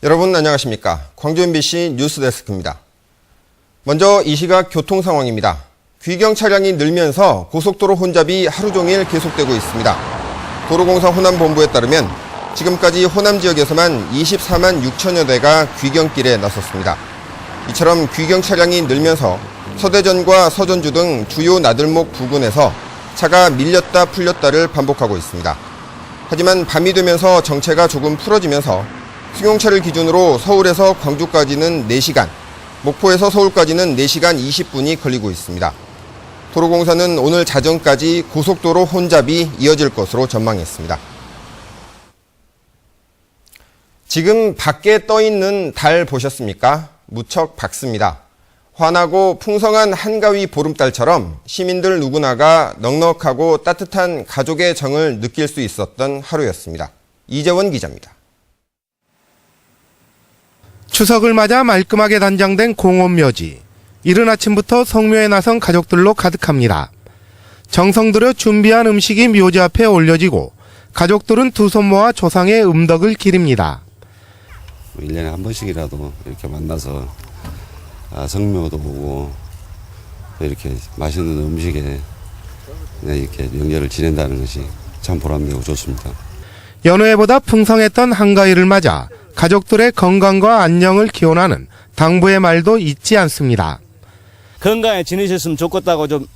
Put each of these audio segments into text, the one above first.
여러분 안녕하십니까? 광주 MBC 뉴스데스크입니다. 먼저 이 시각 교통 상황입니다. 귀경 차량이 늘면서 고속도로 혼잡이 하루 종일 계속되고 있습니다. 도로공사 호남본부에 따르면 지금까지 호남 지역에서만 24만 6천여 대가 귀경길에 나섰습니다. 이처럼 귀경 차량이 늘면서 서대전과 서전주 등 주요 나들목 부근에서 차가 밀렸다 풀렸다를 반복하고 있습니다. 하지만 밤이 되면서 정체가 조금 풀어지면서 승용차를 기준으로 서울에서 광주까지는 4시간, 목포에서 서울까지는 4시간 20분이 걸리고 있습니다. 도로공사는 오늘 자정까지 고속도로 혼잡이 이어질 것으로 전망했습니다. 지금 밖에 떠 있는 달 보셨습니까? 무척 밝습니다. 환하고 풍성한 한가위 보름달처럼 시민들 누구나가 넉넉하고 따뜻한 가족의 정을 느낄 수 있었던 하루였습니다. 이재원 기자입니다. 추석을 맞아 말끔하게 단장된 공원묘지. 이른 아침부터 성묘에 나선 가족들로 가득합니다. 정성 들여 준비한 음식이 묘지 앞에 올려지고 가족들은 두 손 모아 조상의 음덕을 기립니다. 1년에 한 번씩이라도 이렇게 만나서 성묘도 보고 이렇게 맛있는 음식에 이렇게 명절을 지낸다는 것이 참 보람되고 좋습니다. 여느 해보다 풍성했던 한가위를 맞아 가족들의 건강과 안녕을 기원하는 당부의 말도 잊지 않습니다. 건강에 지내셨으면 좋겠다고 좀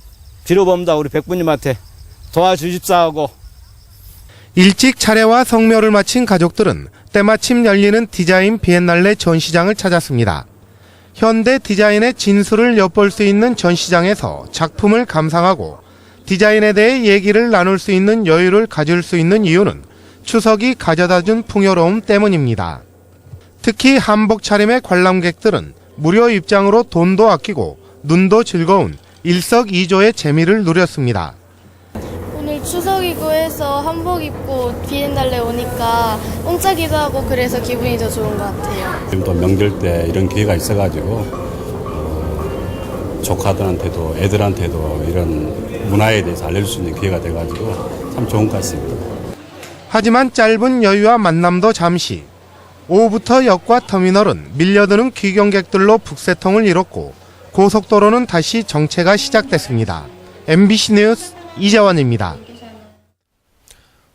빌어봅니다. 우리 백부님한테 도와주십사하고. 일찍 차례와 성묘를 마친 가족들은 때마침 열리는 디자인 비엔날레 전시장을 찾았습니다. 현대 디자인의 진수를 엿볼 수 있는 전시장에서 작품을 감상하고 디자인에 대해 얘기를 나눌 수 있는 여유를 가질 수 있는 이유는 추석이 가져다준 풍요로움 때문입니다. 특히 한복 차림의 관람객들은 무료 입장으로 돈도 아끼고 눈도 즐거운 일석이조의 재미를 누렸습니다. 오늘 추석이고 해서 한복 입고 비엔날레 오니까 뽕짜기도 하고 그래서 기분이 더 좋은 것 같아요. 지금 또 명절 때 이런 기회가 있어가지고 조카들한테도 애들한테도 이런 문화에 대해서 알려줄 수 있는 기회가 돼가지고 참 좋은 것 같습니다. 하지만 짧은 여유와 만남도 잠시. 오후부터 역과 터미널은 밀려드는 귀경객들로 북새통을 이뤘고 고속도로는 다시 정체가 시작됐습니다. MBC 뉴스 이재원입니다.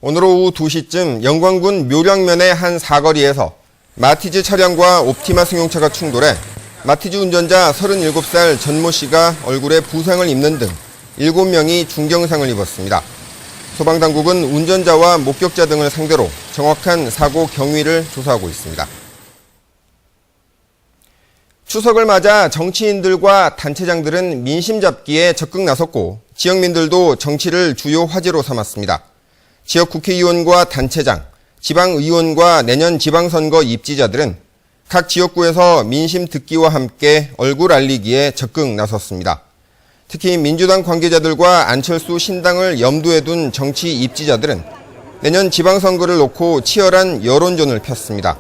오늘 오후 2시쯤 영광군 묘량면의 한 사거리에서 마티즈 차량과 옵티마 승용차가 충돌해 마티즈 운전자 37살 전모 씨가 얼굴에 부상을 입는 등 7명이 중경상을 입었습니다. 소방당국은 운전자와 목격자 등을 상대로 정확한 사고 경위를 조사하고 있습니다. 추석을 맞아 정치인들과 단체장들은 민심 잡기에 적극 나섰고 지역민들도 정치를 주요 화제로 삼았습니다. 지역 국회의원과 단체장, 지방의원과 내년 지방선거 입지자들은 각 지역구에서 민심 듣기와 함께 얼굴 알리기에 적극 나섰습니다. 특히 민주당 관계자들과 안철수 신당을 염두에 둔 정치 입지자들은 내년 지방선거를 놓고 치열한 여론전을 폈습니다.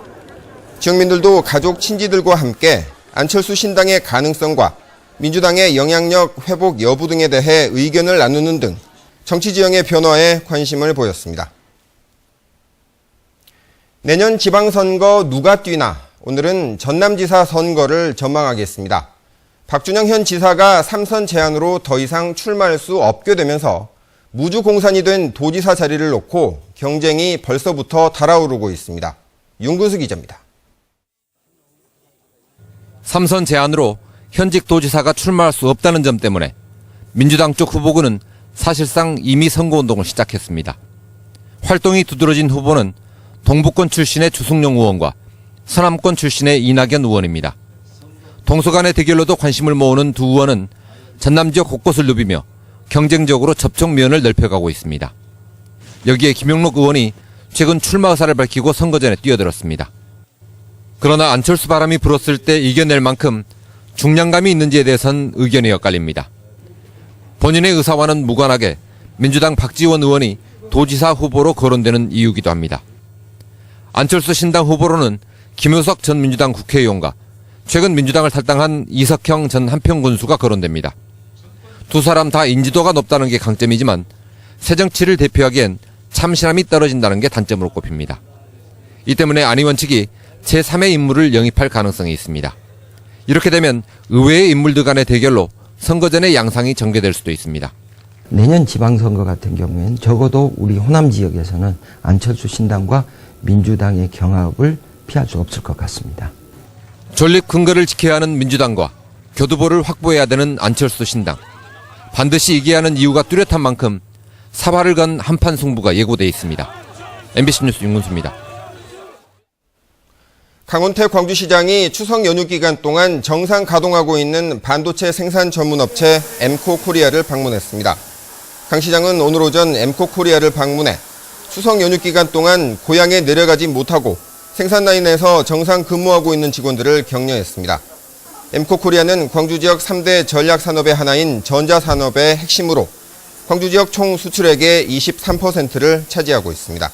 지역민들도 가족 친지들과 함께 안철수 신당의 가능성과 민주당의 영향력 회복 여부 등에 대해 의견을 나누는 등 정치 지형의 변화에 관심을 보였습니다. 내년 지방선거 누가 뛰나 오늘은 전남지사 선거를 전망하겠습니다. 박준영 현 지사가 3선 제한으로 더 이상 출마할 수 없게 되면서 무주공산이 된 도지사 자리를 놓고 경쟁이 벌써부터 달아오르고 있습니다. 윤근수 기자입니다. 3선 제한으로 현직 도지사가 출마할 수 없다는 점 때문에 민주당 쪽 후보군은 사실상 이미 선거운동을 시작했습니다. 활동이 두드러진 후보는 동부권 출신의 주승용 의원과 서남권 출신의 이낙연 의원입니다. 동서 간의 대결로도 관심을 모으는 두 의원은 전남 지역 곳곳을 누비며 경쟁적으로 접촉면을 넓혀가고 있습니다. 여기에 김용록 의원이 최근 출마 의사를 밝히고 선거전에 뛰어들었습니다. 그러나 안철수 바람이 불었을 때 이겨낼 만큼 중량감이 있는지에 대해선 의견이 엇갈립니다. 본인의 의사와는 무관하게 민주당 박지원 의원이 도지사 후보로 거론되는 이유기도 합니다. 안철수 신당 후보로는 김효석 전 민주당 국회의원과 최근 민주당을 탈당한 이석형 전 한평군수가 거론됩니다. 두 사람 다 인지도가 높다는 게 강점이지만 새정치를 대표하기엔 참신함이 떨어진다는 게 단점으로 꼽힙니다. 이 때문에 안 의원 측이 제3의 인물을 영입할 가능성이 있습니다. 이렇게 되면 의외의 인물들 간의 대결로 선거 전의 양상이 전개될 수도 있습니다. 내년 지방선거 같은 경우에는 적어도 우리 호남 지역에서는 안철수 신당과 민주당의 경합을 피할 수 없을 것 같습니다. 존립 근거를 지켜야 하는 민주당과 교두보를 확보해야 되는 안철수 신당. 반드시 이겨야 하는 이유가 뚜렷한 만큼 사활을 건 한판 승부가 예고돼 있습니다. MBC 뉴스 윤근수입니다. 강원태 광주시장이 추석 연휴 기간 동안 정상 가동하고 있는 반도체 생산 전문 업체 엠코 코리아를 방문했습니다. 강 시장은 오늘 오전 엠코 코리아를 방문해 추석 연휴 기간 동안 고향에 내려가지 못하고 생산 라인에서 정상 근무하고 있는 직원들을 격려했습니다. 엠코 코리아는 광주 지역 3대 전략 산업의 하나인 전자산업의 핵심으로 광주 지역 총 수출액의 23%를 차지하고 있습니다.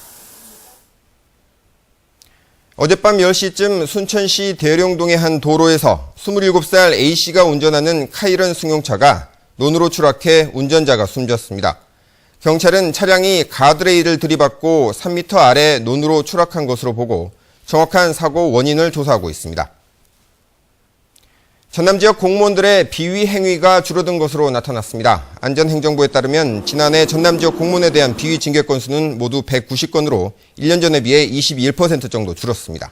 어젯밤 10시쯤 순천시 대령동의 한 도로에서 27살 A씨가 운전하는 카이런 승용차가 논으로 추락해 운전자가 숨졌습니다. 경찰은 차량이 가드레일을 들이받고 3m 아래 논으로 추락한 것으로 보고 정확한 사고 원인을 조사하고 있습니다. 전남 지역 공무원들의 비위 행위가 줄어든 것으로 나타났습니다. 안전행정부에 따르면 지난해 전남 지역 공무원에 대한 비위 징계 건수는 모두 190건으로 1년 전에 비해 21% 정도 줄었습니다.